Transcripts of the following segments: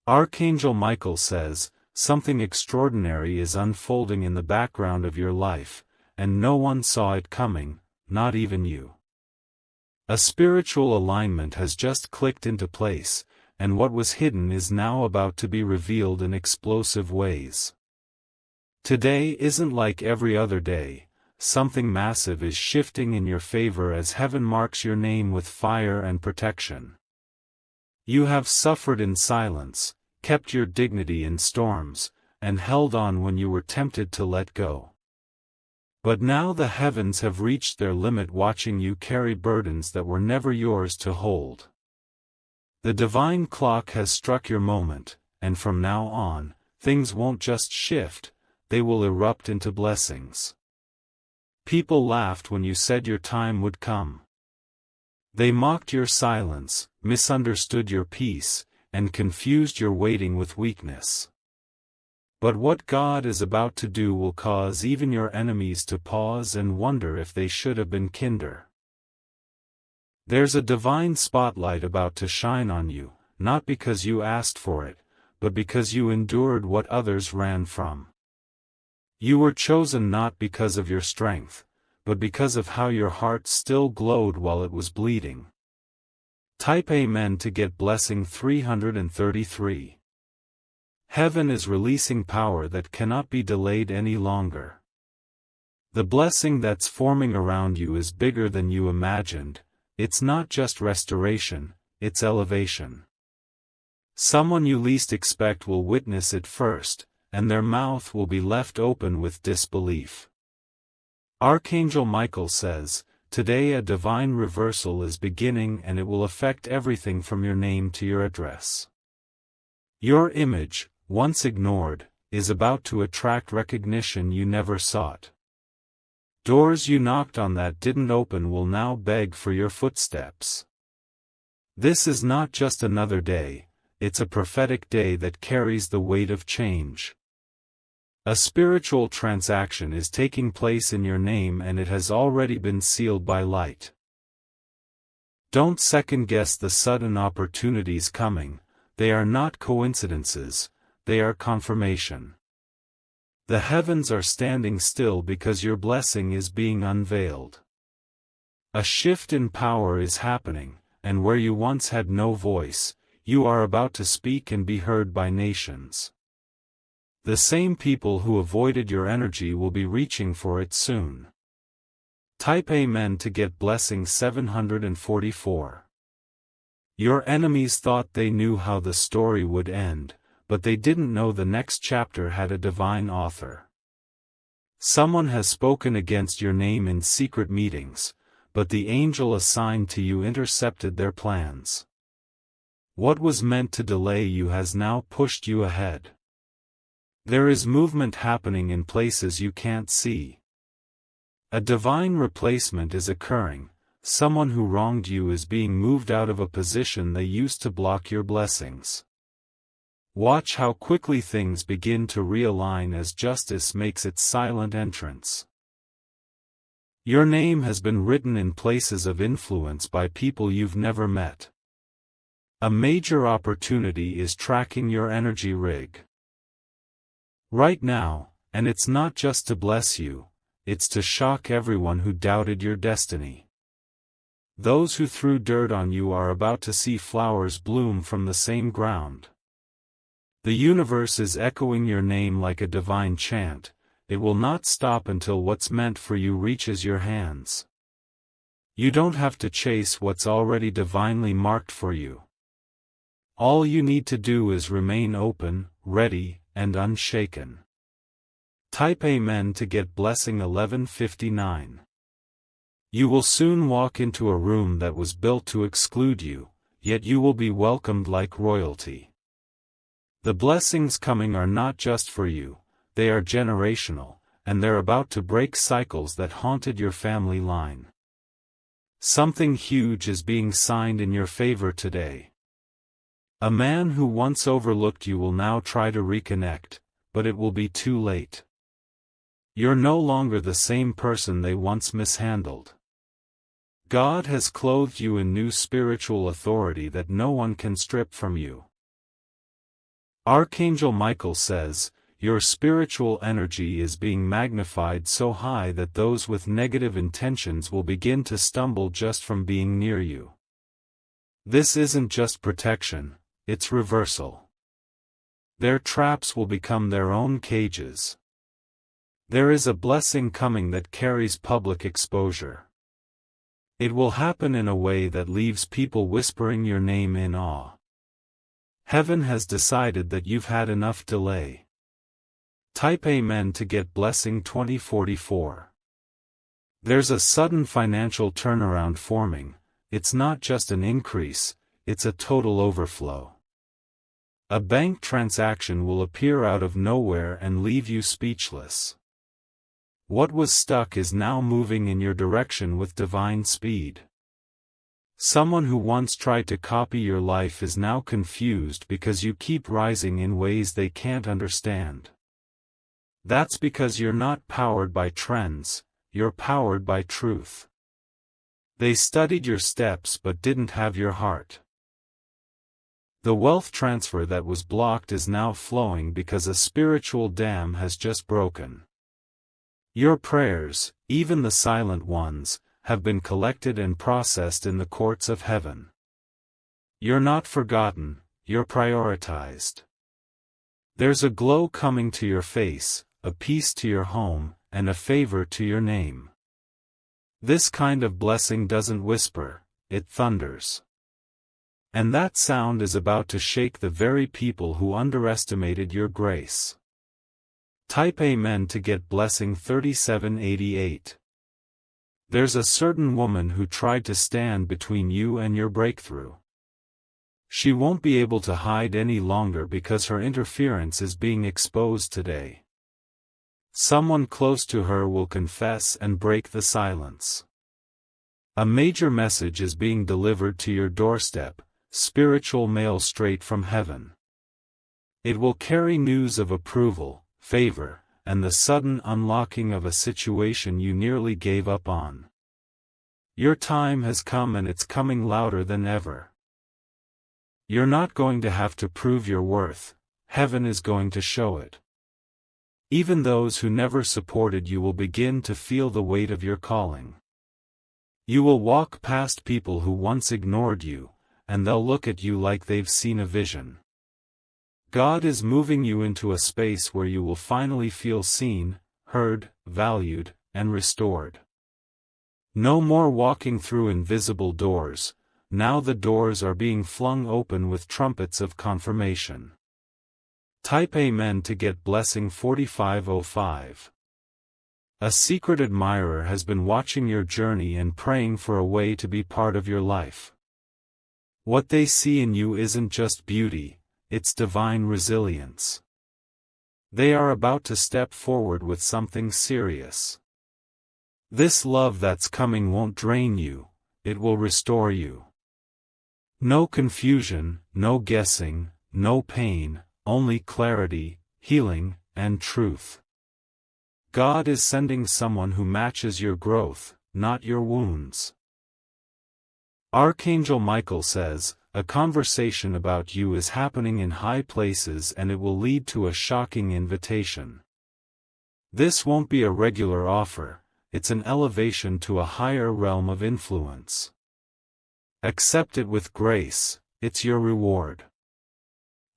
Archangel Michael says, something extraordinary is unfolding in the background of your life, and no one saw it coming, not even you. A spiritual alignment has just clicked into place, and what was hidden is now about to be revealed in explosive ways. Today isn't like every other day. Something massive is shifting in your favor as heaven marks your name with fire and protection. You have suffered in silence, kept your dignity in storms, and held on when you were tempted to let go. But now the heavens have reached their limit, watching you carry burdens that were never yours to hold. The divine clock has struck your moment, and from now on, things won't just shift, they will erupt into blessings. People laughed when you said your time would come. They mocked your silence, misunderstood your peace, and confused your waiting with weakness. But what God is about to do will cause even your enemies to pause and wonder if they should have been kinder. There's a divine spotlight about to shine on you, not because you asked for it, but because you endured what others ran from. You were chosen not because of your strength, but because of how your heart still glowed while it was bleeding. Type Amen to get blessing 333. Heaven is releasing power that cannot be delayed any longer. The blessing that's forming around you is bigger than you imagined. It's not just restoration, it's elevation. Someone you least expect will witness it first, and their mouth will be left open with disbelief. Archangel Michael says, today a divine reversal is beginning, and it will affect everything from your name to your address. Your image, once ignored, is about to attract recognition you never sought. Doors you knocked on that didn't open will now beg for your footsteps. This is not just another day, it's a prophetic day that carries the weight of change. A spiritual transaction is taking place in your name, and it has already been sealed by light. Don't second-guess the sudden opportunities coming. They are not coincidences, they are confirmation. The heavens are standing still because your blessing is being unveiled. A shift in power is happening, and where you once had no voice, you are about to speak and be heard by nations. The same people who avoided your energy will be reaching for it soon. Type Amen to get blessing 744. Your enemies thought they knew how the story would end, but they didn't know the next chapter had a divine author. Someone has spoken against your name in secret meetings, but the angel assigned to you intercepted their plans. What was meant to delay you has now pushed you ahead. There is movement happening in places you can't see. A divine replacement is occurring. Someone who wronged you is being moved out of a position they used to block your blessings. Watch how quickly things begin to realign as justice makes its silent entrance. Your name has been written in places of influence by people you've never met. A major opportunity is tracking your energy rig. Right now, and it's not just to bless you, it's to shock everyone who doubted your destiny. Those who threw dirt on you are about to see flowers bloom from the same ground. The universe is echoing your name like a divine chant. It will not stop until what's meant for you reaches your hands. You don't have to chase what's already divinely marked for you. All you need to do is remain open, ready, and unshaken. Type Amen to get blessing 1159. You will soon walk into a room that was built to exclude you, yet you will be welcomed like royalty. The blessings coming are not just for you, they are generational, and they're about to break cycles that haunted your family line. Something huge is being signed in your favor today. A man who once overlooked you will now try to reconnect, but it will be too late. You're no longer the same person they once mishandled. God has clothed you in new spiritual authority that no one can strip from you. Archangel Michael says, your spiritual energy is being magnified so high that those with negative intentions will begin to stumble just from being near you. This isn't just protection, it's reversal. Their traps will become their own cages. There is a blessing coming that carries public exposure. It will happen in a way that leaves people whispering your name in awe. Heaven has decided that you've had enough delay. Type Amen to get blessing 2044. There's a sudden financial turnaround forming. It's not just an increase, it's a total overflow. A bank transaction will appear out of nowhere and leave you speechless. What was stuck is now moving in your direction with divine speed. Someone who once tried to copy your life is now confused because you keep rising in ways they can't understand. That's because you're not powered by trends, you're powered by truth. They studied your steps but didn't have your heart. The wealth transfer that was blocked is now flowing because a spiritual dam has just broken. Your prayers, even the silent ones, have been collected and processed in the courts of heaven. You're not forgotten, you're prioritized. There's a glow coming to your face, a peace to your home, and a favor to your name. This kind of blessing doesn't whisper, it thunders. And that sound is about to shake the very people who underestimated your grace. Type Amen to get blessing 3788. There's a certain woman who tried to stand between you and your breakthrough. She won't be able to hide any longer because her interference is being exposed today. Someone close to her will confess and break the silence. A major message is being delivered to your doorstep, spiritual mail straight from heaven. It will carry news of approval, favor, and the sudden unlocking of a situation you nearly gave up on. Your time has come and it's coming louder than ever. You're not going to have to prove your worth, heaven is going to show it. Even those who never supported you will begin to feel the weight of your calling. You will walk past people who once ignored you, and they'll look at you like they've seen a vision. God is moving you into a space where you will finally feel seen, heard, valued, and restored. No more walking through invisible doors, now the doors are being flung open with trumpets of confirmation. Type Amen to get blessing 4505. A secret admirer has been watching your journey and praying for a way to be part of your life. What they see in you isn't just beauty, it's divine resilience. They are about to step forward with something serious. This love that's coming won't drain you, it will restore you. No confusion, no guessing, no pain, only clarity, healing, and truth. God is sending someone who matches your growth, not your wounds. Archangel Michael says, a conversation about you is happening in high places and it will lead to a shocking invitation. This won't be a regular offer, it's an elevation to a higher realm of influence. Accept it with grace, it's your reward.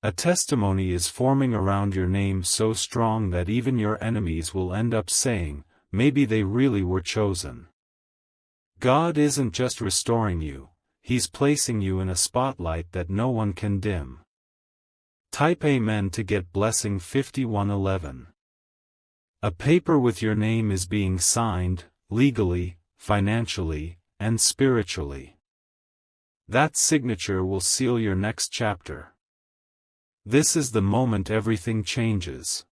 A testimony is forming around your name so strong that even your enemies will end up saying, maybe they really were chosen. God isn't just restoring you, He's placing you in a spotlight that no one can dim. Type Amen to get blessing 5111. A paper with your name is being signed, legally, financially, and spiritually. That signature will seal your next chapter. This is the moment everything changes.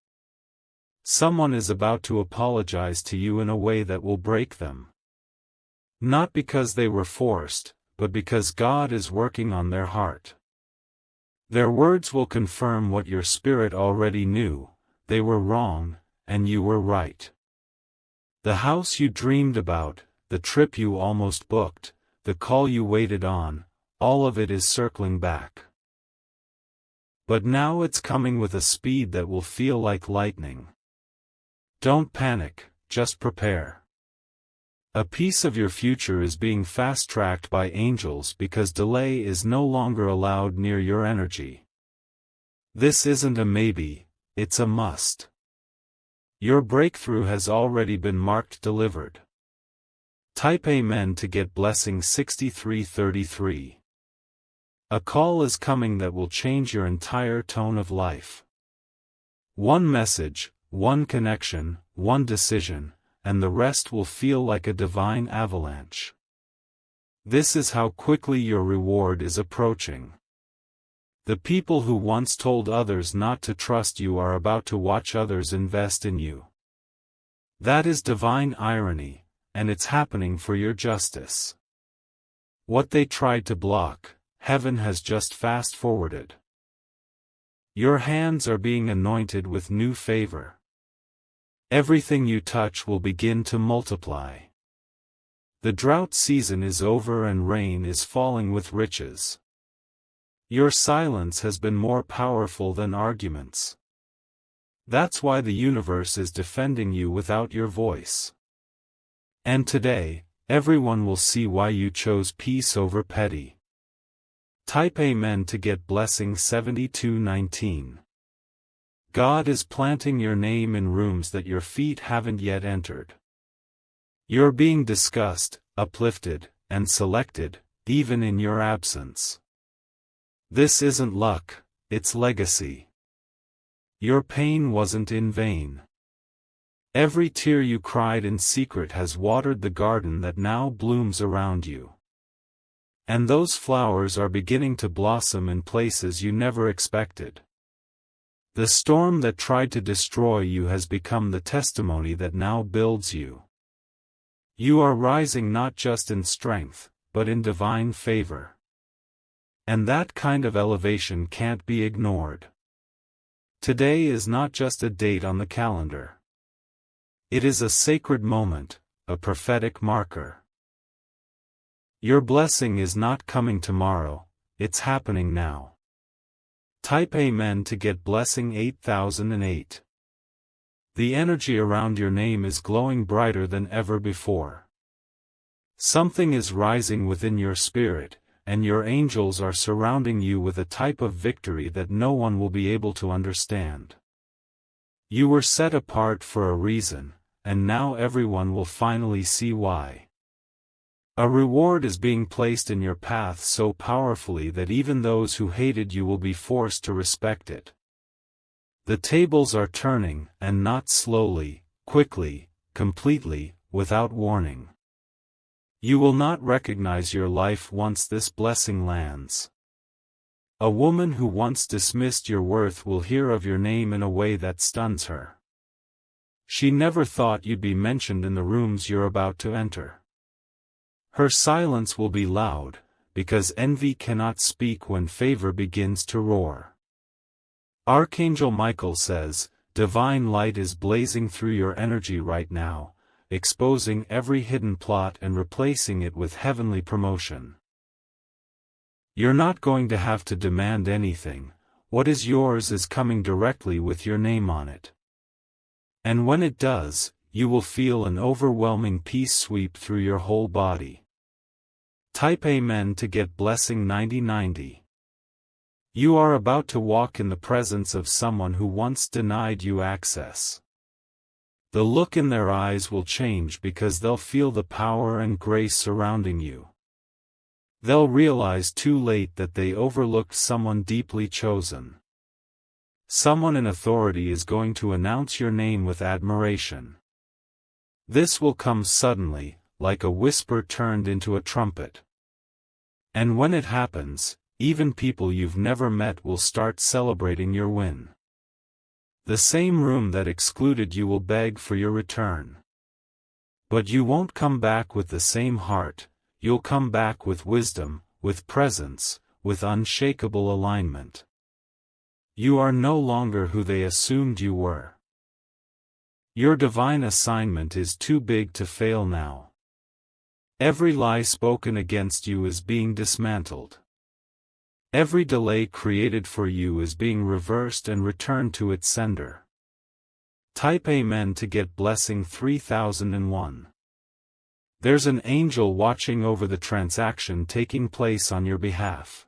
Someone is about to apologize to you in a way that will break them. Not because they were forced, but because God is working on their heart. Their words will confirm what your spirit already knew: they were wrong, and you were right. The house you dreamed about, the trip you almost booked, the call you waited on, all of it is circling back. But now it's coming with a speed that will feel like lightning. Don't panic, just prepare. A piece of your future is being fast-tracked by angels because delay is no longer allowed near your energy. This isn't a maybe, it's a must. Your breakthrough has already been marked delivered. Type Amen to get blessing 6333. A call is coming that will change your entire tone of life. One message, one connection, one decision, and the rest will feel like a divine avalanche. This is how quickly your reward is approaching. The people who once told others not to trust you are about to watch others invest in you. That is divine irony, and it's happening for your justice. What they tried to block, heaven has just fast-forwarded. Your hands are being anointed with new favor. Everything you touch will begin to multiply. The drought season is over and rain is falling with riches. Your silence has been more powerful than arguments. That's why the universe is defending you without your voice. And today, everyone will see why you chose peace over petty. Type Amen to get blessing 7219. God is planting your name in rooms that your feet haven't yet entered. You're being discussed, uplifted, and selected, even in your absence. This isn't luck, it's legacy. Your pain wasn't in vain. Every tear you cried in secret has watered the garden that now blooms around you. And those flowers are beginning to blossom in places you never expected. The storm that tried to destroy you has become the testimony that now builds you. You are rising not just in strength, but in divine favor. And that kind of elevation can't be ignored. Today is not just a date on the calendar. It is a sacred moment, a prophetic marker. Your blessing is not coming tomorrow, it's happening now. Type Amen to get blessing 8008. The energy around your name is glowing brighter than ever before. Something is rising within your spirit, and your angels are surrounding you with a type of victory that no one will be able to understand. You were set apart for a reason, and now everyone will finally see why. A reward is being placed in your path so powerfully that even those who hated you will be forced to respect it. The tables are turning, and not slowly, quickly, completely, without warning. You will not recognize your life once this blessing lands. A woman who once dismissed your worth will hear of your name in a way that stuns her. She never thought you'd be mentioned in the rooms you're about to enter. Her silence will be loud, because envy cannot speak when favor begins to roar. Archangel Michael says, divine light is blazing through your energy right now, exposing every hidden plot and replacing it with heavenly promotion. You're not going to have to demand anything, what is yours is coming directly with your name on it. And when it does, you will feel an overwhelming peace sweep through your whole body. Type Amen to get blessing 9090. You are about to walk in the presence of someone who once denied you access. The look in their eyes will change because they'll feel the power and grace surrounding you. They'll realize too late that they overlooked someone deeply chosen. Someone in authority is going to announce your name with admiration. This will come suddenly, like a whisper turned into a trumpet. And when it happens, even people you've never met will start celebrating your win. The same room that excluded you will beg for your return. But you won't come back with the same heart, you'll come back with wisdom, with presence, with unshakable alignment. You are no longer who they assumed you were. Your divine assignment is too big to fail now. Every lie spoken against you is being dismantled. Every delay created for you is being reversed and returned to its sender. Type Amen to get blessing 3001. There's an angel watching over the transaction taking place on your behalf.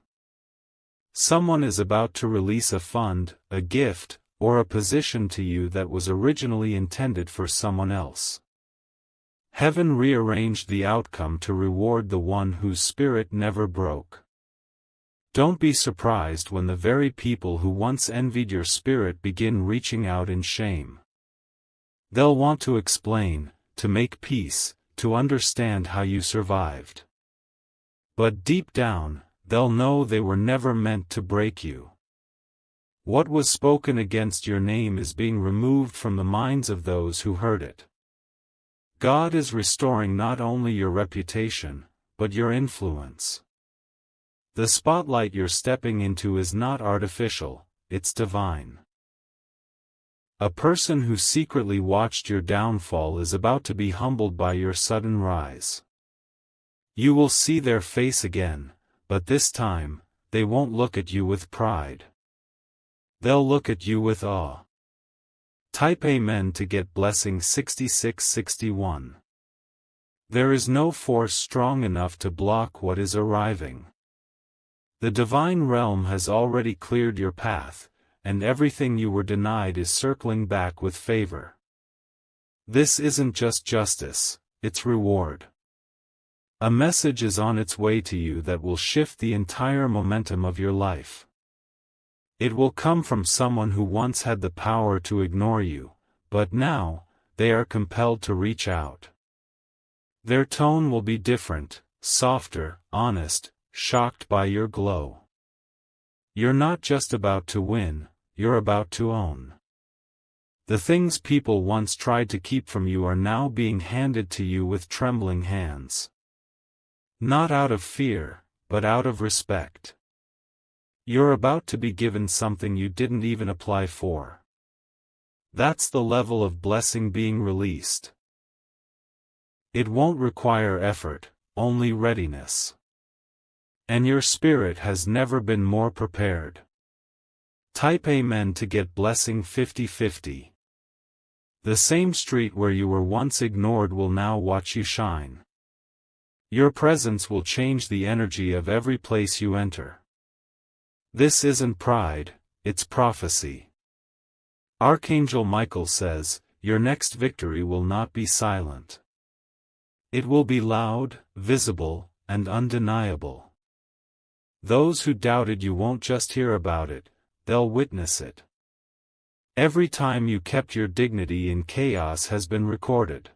Someone is about to release a fund, a gift, or a position to you that was originally intended for someone else. Heaven rearranged the outcome to reward the one whose spirit never broke. Don't be surprised when the very people who once envied your spirit begin reaching out in shame. They'll want to explain, to make peace, to understand how you survived. But deep down, they'll know they were never meant to break you. What was spoken against your name is being removed from the minds of those who heard it. God is restoring not only your reputation, but your influence. The spotlight you're stepping into is not artificial, it's divine. A person who secretly watched your downfall is about to be humbled by your sudden rise. You will see their face again, but this time, they won't look at you with pride. They'll look at you with awe. Type Amen to get blessing 6661. There is no force strong enough to block what is arriving. The divine realm has already cleared your path, and everything you were denied is circling back with favor. This isn't just justice, it's reward. A message is on its way to you that will shift the entire momentum of your life. It will come from someone who once had the power to ignore you, but now, they are compelled to reach out. Their tone will be different, softer, honest, shocked by your glow. You're not just about to win, you're about to own. The things people once tried to keep from you are now being handed to you with trembling hands. Not out of fear, but out of respect. You're about to be given something you didn't even apply for. That's the level of blessing being released. It won't require effort, only readiness. And your spirit has never been more prepared. Type Amen to get blessing 5050. The same street where you were once ignored will now watch you shine. Your presence will change the energy of every place you enter. This isn't pride, it's prophecy. Archangel Michael says, your next victory will not be silent. It will be loud, visible, and undeniable. Those who doubted you won't just hear about it, they'll witness it. Every time you kept your dignity in chaos has been recorded.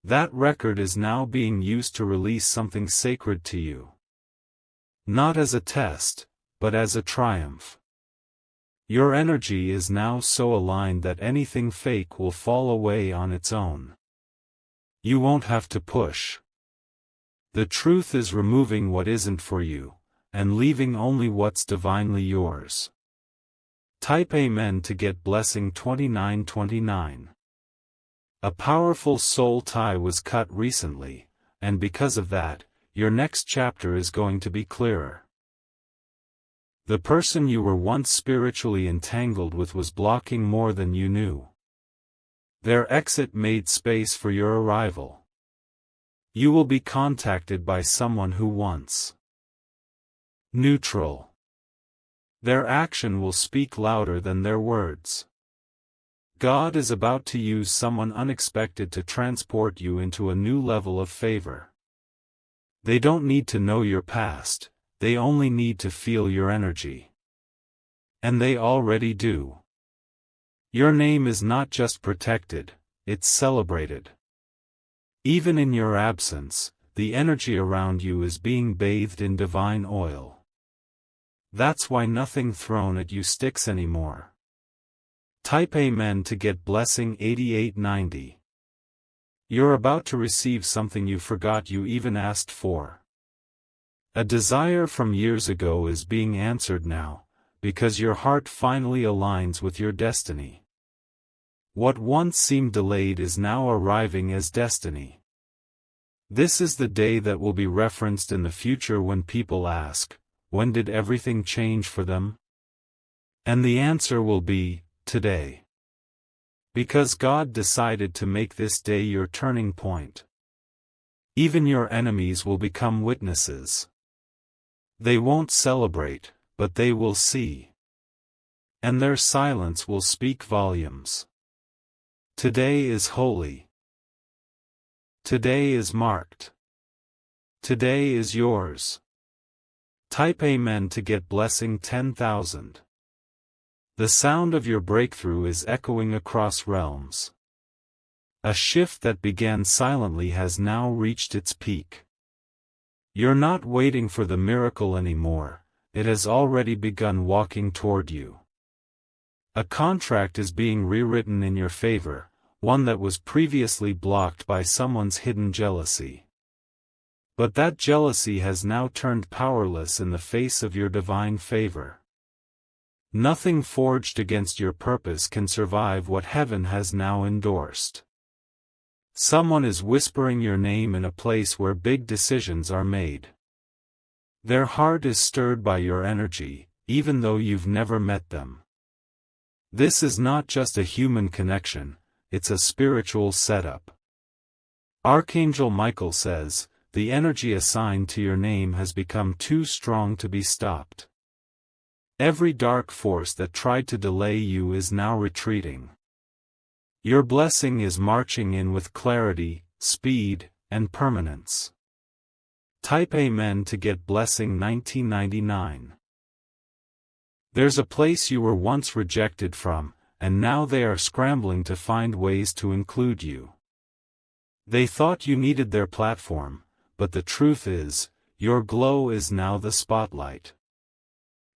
That record is now being used to release something sacred to you. Not as a test, but as a triumph. Your energy is now so aligned that anything fake will fall away on its own. You won't have to push. The truth is removing what isn't for you, and leaving only what's divinely yours. Type Amen to get blessing 2929. A powerful soul tie was cut recently, and because of that, your next chapter is going to be clearer. The person you were once spiritually entangled with was blocking more than you knew. Their exit made space for your arrival. You will be contacted by someone who once neutral. Their action will speak louder than their words. God is about to use someone unexpected to transport you into a new level of favor. They don't need to know your past, they only need to feel your energy. And they already do. Your name is not just protected, it's celebrated. Even in your absence, the energy around you is being bathed in divine oil. That's why nothing thrown at you sticks anymore. Type Amen to get blessing 8890. You're about to receive something you forgot you even asked for. A desire from years ago is being answered now, because your heart finally aligns with your destiny. What once seemed delayed is now arriving as destiny. This is the day that will be referenced in the future when people ask, when did everything change for them? And the answer will be, today. Because God decided to make this day your turning point. Even your enemies will become witnesses. They won't celebrate, but they will see. And their silence will speak volumes. Today is holy. Today is marked. Today is yours. Type Amen to get blessing 10,000. The sound of your breakthrough is echoing across realms. A shift that began silently has now reached its peak. You're not waiting for the miracle anymore, it has already begun walking toward you. A contract is being rewritten in your favor, one that was previously blocked by someone's hidden jealousy. But that jealousy has now turned powerless in the face of your divine favor. Nothing forged against your purpose can survive what heaven has now endorsed. Someone is whispering your name in a place where big decisions are made. Their heart is stirred by your energy, even though you've never met them. This is not just a human connection, it's a spiritual setup. Archangel Michael says, the energy assigned to your name has become too strong to be stopped. Every dark force that tried to delay you is now retreating. Your blessing is marching in with clarity, speed, and permanence. Type Amen to get blessing 1999. There's a place you were once rejected from, and now they are scrambling to find ways to include you. They thought you needed their platform, but the truth is, your glow is now the spotlight.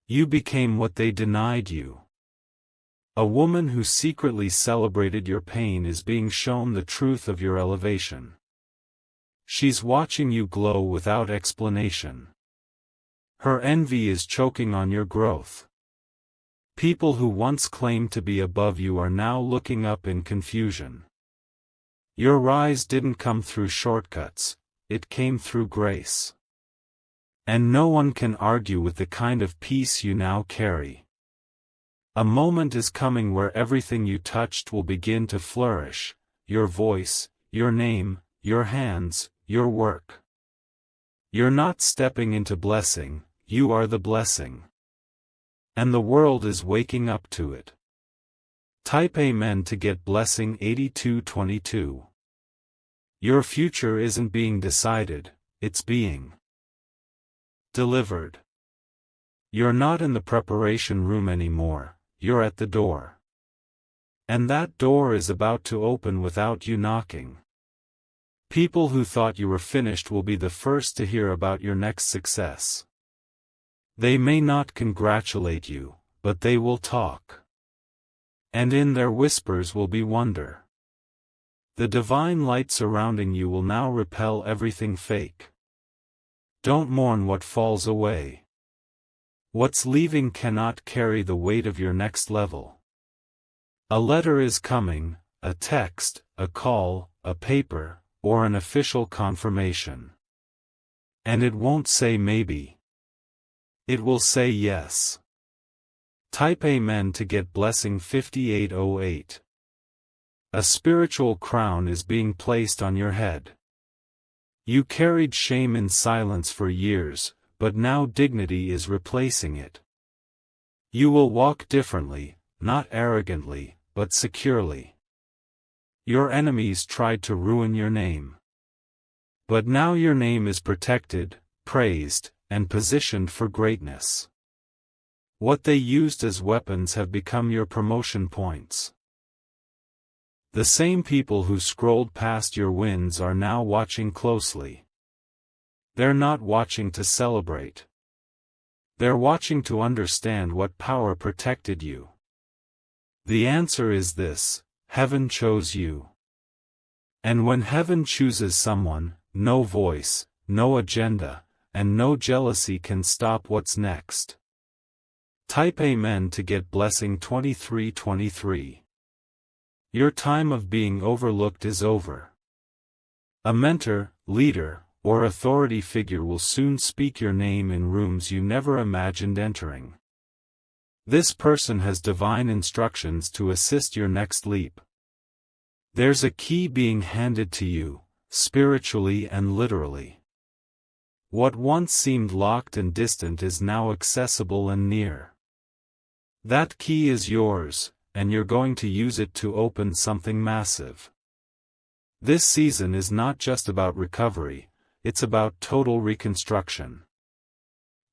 You became what they denied you. A woman who secretly celebrated your pain is being shown the truth of your elevation. She's watching you glow without explanation. Her envy is choking on your growth. People who once claimed to be above you are now looking up in confusion. Your rise didn't come through shortcuts, it came through grace. And no one can argue with the kind of peace you now carry. A moment is coming where everything you touched will begin to flourish, your voice, your name, your hands, your work. You're not stepping into blessing, you are the blessing. And the world is waking up to it. Type Amen to get blessing 8222. Your future isn't being decided, it's being delivered. You're not in the preparation room anymore, you're at the door. And that door is about to open without you knocking. People who thought you were finished will be the first to hear about your next success. They may not congratulate you, but they will talk. And in their whispers will be wonder. The divine light surrounding you will now repel everything fake. Don't mourn what falls away. What's leaving cannot carry the weight of your next level. A letter is coming, a text, a call, a paper, or an official confirmation. And it won't say maybe. It will say yes. Type Amen to get blessing 5808. A spiritual crown is being placed on your head. You carried shame in silence for years, but now dignity is replacing it. You will walk differently, not arrogantly, but securely. Your enemies tried to ruin your name. But now your name is protected, praised, and positioned for greatness. What they used as weapons have become your promotion points. The same people who scrolled past your wins are now watching closely. They're not watching to celebrate. They're watching to understand what power protected you. The answer is this: heaven chose you. And when heaven chooses someone, no voice, no agenda, and no jealousy can stop what's next. Type Amen to get blessing 2323. Your time of being overlooked is over. A mentor, leader, or authority figure will soon speak your name in rooms you never imagined entering. This person has divine instructions to assist your next leap. There's a key being handed to you, spiritually and literally. What once seemed locked and distant is now accessible and near. That key is yours, and you're going to use it to open something massive. This season is not just about recovery, it's about total reconstruction.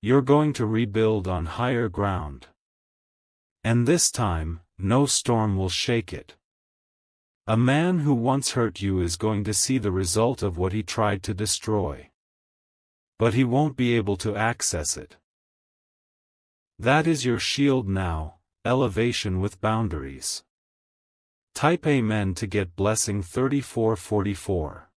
You're going to rebuild on higher ground. And this time, no storm will shake it. A man who once hurt you is going to see the result of what he tried to destroy. But he won't be able to access it. That is your shield now, elevation with boundaries. Type Amen to get blessing 3444.